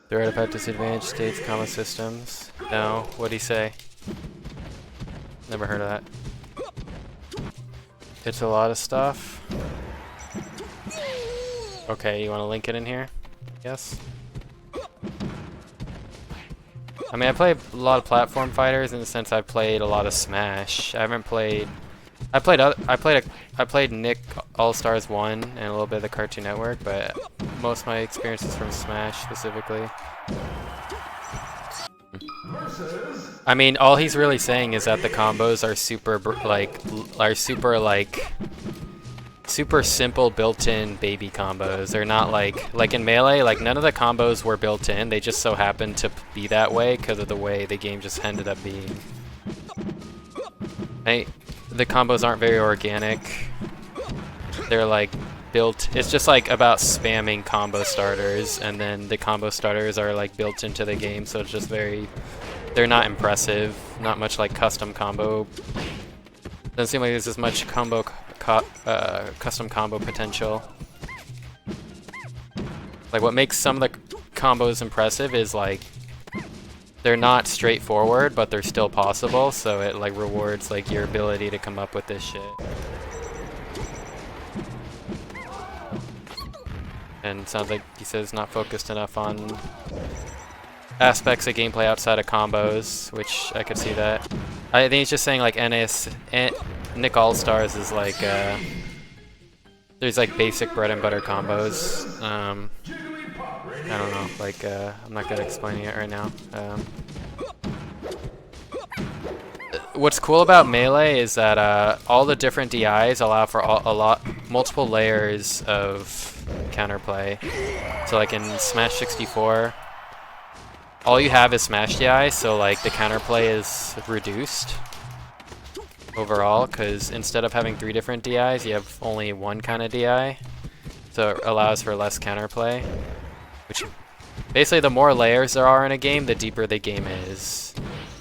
Threat about disadvantaged states, comma systems. No, what'd he say? Never heard of that. It's a lot of stuff. Okay, you want to link it in here? Yes. I mean, I play a lot of platform fighters in the sense I've played a lot of Smash. I haven't played. I played Nick All Stars 1 and a little bit of the Cartoon Network, but most of my experience is from Smash specifically. I mean, all he's really saying is that the combos are super simple built-in baby combos. They're not like in Melee, like none of the combos were built in. They just so happened to be that way because of the way the game just ended up being. The combos aren't very organic. They're like built. It's just like about spamming combo starters, and then the combo starters are like built into the game, so it's just very. They're not impressive. Not much like custom combo. Doesn't seem like there's as much custom combo potential. Like what makes some of the combos impressive is like they're not straightforward, but they're still possible, so it like rewards like your ability to come up with this shit. And it sounds like he says not focused enough on aspects of gameplay outside of combos, which I could see that. I think he's just saying like Nick All Stars is like there's like basic bread and butter combos. I don't know, like I'm not good at explaining it right now. What's cool about Melee is that all the different DIs allow for multiple layers of counterplay. So like in Smash 64, all you have is Smash DI, so like the counterplay is reduced overall, because instead of having 3 different DIs, you have only one kind of DI. So it allows for less counterplay. Which basically the more layers there are in a game, the deeper the game is.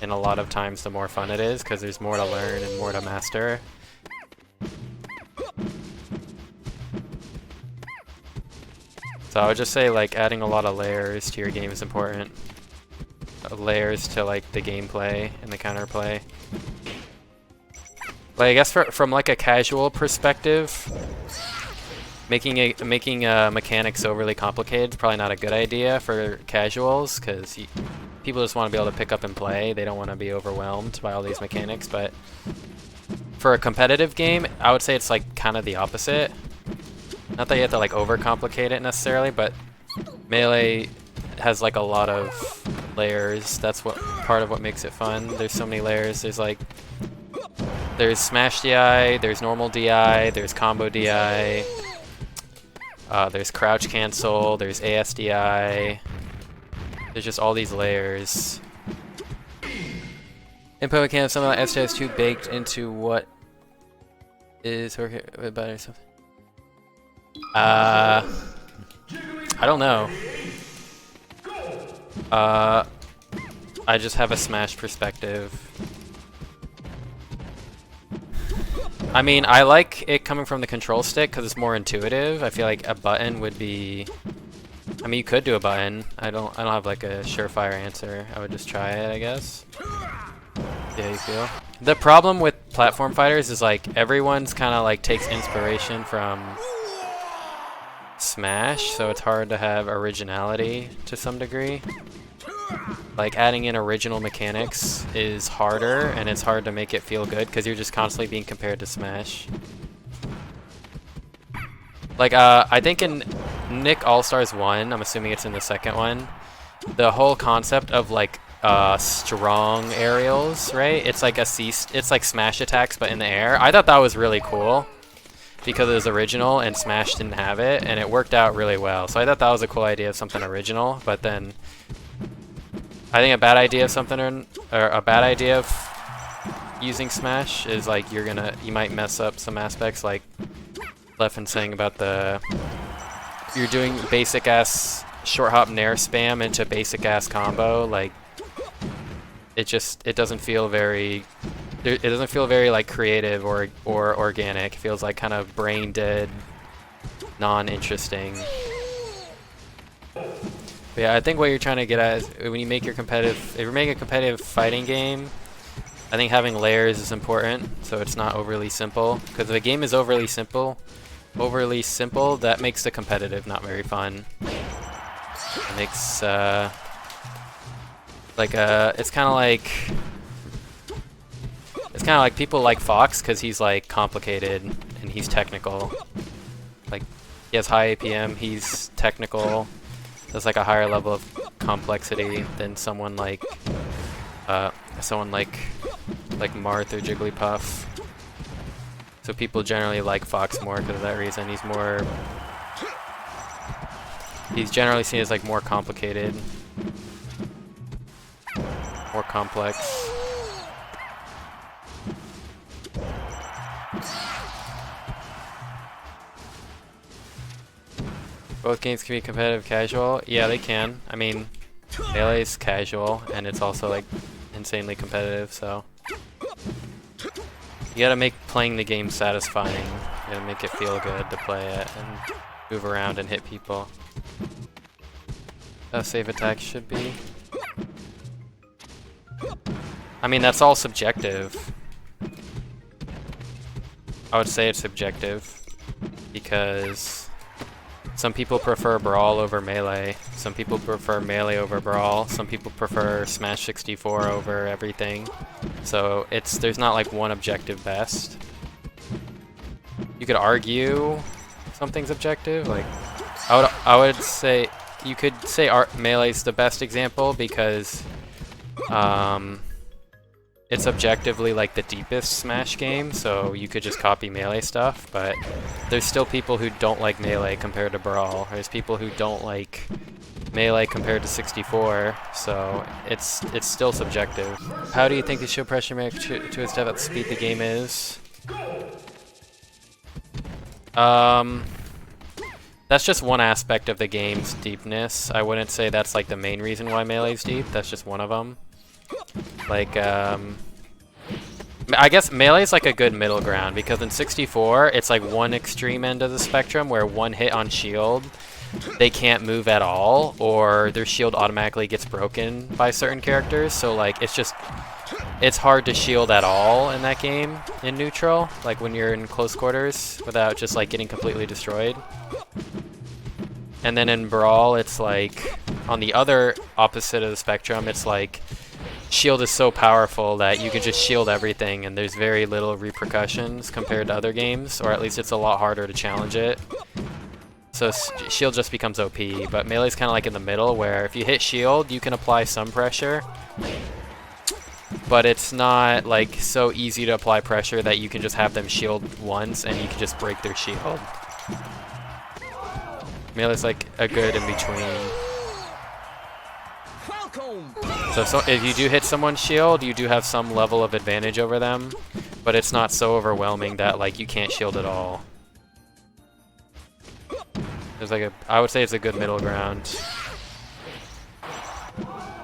And a lot of times the more fun it is, because there's more to learn and more to master. So I would just say like adding a lot of layers to your game is important. Layers to like the gameplay and the counterplay. Like I guess from like a casual perspective, making mechanics overly complicated is probably not a good idea for casuals, because people just want to be able to pick up and play. They don't want to be overwhelmed by all these mechanics. But for a competitive game, I would say it's like kind of the opposite. Not that you have to like overcomplicate it necessarily, but Melee has like a lot of layers. That's what part of what makes it fun. There's so many layers. There's Smash DI, there's normal DI, there's combo DI, there's crouch cancel, there's ASDI. There's just all these layers. Input mechanics, something like SDI is too baked into what is about or something. I don't know. I just have a Smash perspective. I mean, I like it coming from the control stick because it's more intuitive. I feel like a button would be. I mean, you could do a button. I don't have like a surefire answer. I would just try it, I guess. Yeah, you feel. The problem with platform fighters is like everyone's kind of like takes inspiration from Smash, so it's hard to have originality to some degree. Like adding in original mechanics is harder, and it's hard to make it feel good because you're just constantly being compared to Smash. Like I think in Nick All Stars 1, I'm assuming it's in the second one, the whole concept of like strong aerials, right? It's like it's like Smash attacks but in the air. I thought that was really cool because it was original and Smash didn't have it, and it worked out really well. So I thought that was a cool idea of something original, but then I think a bad idea of something or a bad idea of using Smash is like you might mess up some aspects, like Leffen saying about you're doing basic ass short hop nair spam into basic ass combo. Like it doesn't feel very like creative or organic. It feels like kind of brain dead, non-interesting. But yeah, I think what you're trying to get at is when you make your if you're making a competitive fighting game, I think having layers is important, so it's not overly simple. Because if a game is overly simple, that makes the competitive not very fun. It makes it's kind of like people like Fox because he's like complicated and he's technical. Like he has high APM, he's technical. There's like a higher level of complexity than someone like Marth or Jigglypuff. So people generally like Fox more because of that reason. He's generally seen as like more complicated, more complex. Both games can be competitive casual. Yeah, they can. I mean, Melee's casual, and it's also like insanely competitive, so you gotta make playing the game satisfying. You gotta make it feel good to play it and move around and hit people. Save attack should be. I mean, that's all subjective. I would say it's subjective because some people prefer Brawl over Melee. Some people prefer Melee over Brawl. Some people prefer Smash 64 over everything. So there's not like one objective best. You could argue something's objective. Like I would say you could say Melee's the best example because it's objectively like the deepest Smash game, so you could just copy Melee stuff, but there's still people who don't like Melee compared to Brawl. There's people who don't like Melee compared to 64, so it's still subjective. How do you think they show pressure make to a step at the speed the game is? That's just one aspect of the game's deepness. I wouldn't say that's like the main reason why Melee's deep. That's just one of them. Like, I guess Melee's like a good middle ground because in 64, it's like one extreme end of the spectrum where one hit on shield, they can't move at all, or their shield automatically gets broken by certain characters. So like, it's hard to shield at all in that game in neutral, like when you're in close quarters without just like getting completely destroyed. And then in Brawl, it's like on the other opposite of the spectrum, it's like shield is so powerful that you can just shield everything and there's very little repercussions compared to other games, or at least it's a lot harder to challenge it. So shield just becomes OP, but Melee's kind of like in the middle where if you hit shield, you can apply some pressure, but it's not like so easy to apply pressure that you can just have them shield once and you can just break their shield. Melee's like a good in between. So if you do hit someone's shield, you do have some level of advantage over them, but it's not so overwhelming that like you can't shield at all. There's like I would say it's a good middle ground.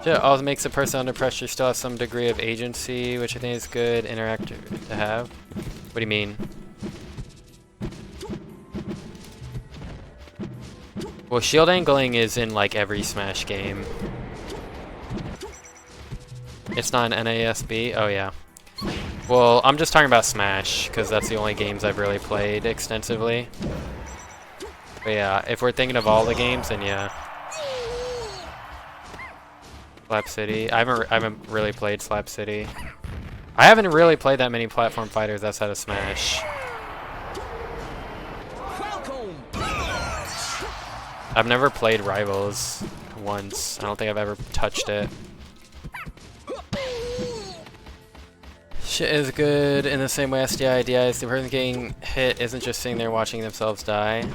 It also makes a person under pressure still have some degree of agency, which I think is good interactor to have. What do you mean? Well, shield angling is in like every Smash game. It's not an NASB? Oh yeah. Well, I'm just talking about Smash, because that's the only games I've really played extensively. But yeah, if we're thinking of all the games, then yeah. Slap City. I haven't really played Slap City. I haven't really played that many platform fighters outside of Smash. I've never played Rivals once. I don't think I've ever touched it. Shit is good in the same way SDI, DI is the person getting hit isn't just sitting there watching themselves die.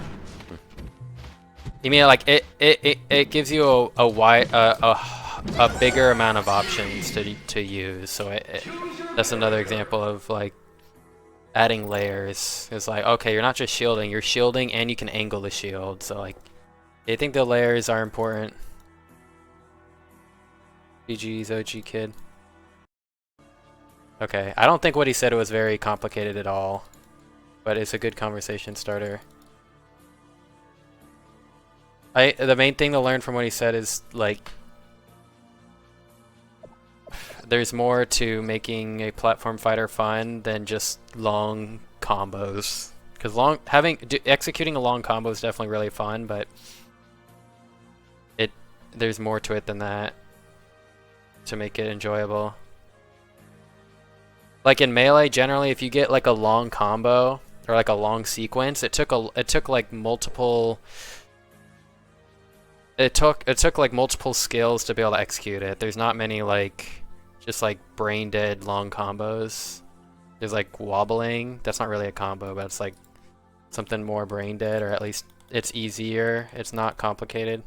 You mean like it gives you a bigger amount of options to use, so that's another example of like adding layers. It's like, okay, you're not just shielding, you're shielding and you can angle the shield, so like I think the layers are important. GG's OG kid. Okay, I don't think what he said was very complicated at all, but it's a good conversation starter. The main thing to learn from what he said is like there's more to making a platform fighter fun than just long combos. Because executing a long combo is definitely really fun, but there's more to it than that to make it enjoyable. Like in Melee, generally, if you get like a long combo or like a long sequence, it took like multiple. It took like multiple skills to be able to execute it. There's not many like just like brain dead long combos. There's like wobbling. That's not really a combo, but it's like something more brain dead, or at least it's easier. It's not complicated.